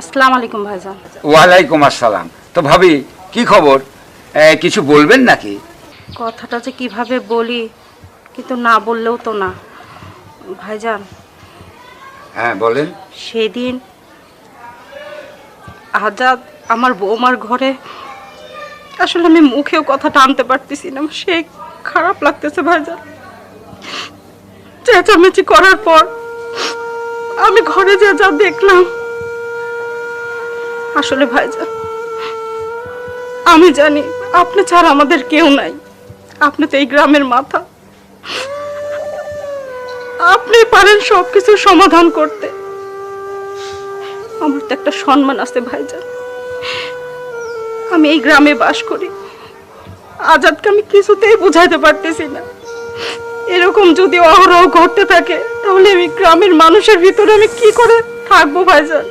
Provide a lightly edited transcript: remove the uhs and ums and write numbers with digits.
আসসালামু আলাইকুম ভাইজান। ওয়ালাইকুম আসসালাম। তো ভাবি কি খবর, কিছু বলবেন নাকি? কথাটা যে কিভাবে বলি, কিন্তু না বললেও তো না ভাইজান। হ্যাঁ বলেন। সেদিন আজাদ আমার বৌমার ঘরে, আসলে আমি মুখেও কথাটা আনতে পারতেছি না, সে খারাপ লাগতেছে ভাইজান। চেঁচামেচি করার পর আমি ঘরে যা দেখলাম, আসলে ভাইজান আমি জানি আপনি ছাড়া আমাদের কেউ নাই। আপনি তো এই গ্রামের মাথা, আপনি পারেন সবকিছুর সমাধান করতে। আমার তো একটা সম্মান আছে ভাইজান, আমি এই গ্রামে বাস করি। আজাদকে আমি কিছুতেই বুঝাইতে পারতেছি না। এরকম যদি অহরহ ঘটতে থাকে তাহলে আমি গ্রামের মানুষের ভিতরে আমি কি করে থাকবো ভাইজান?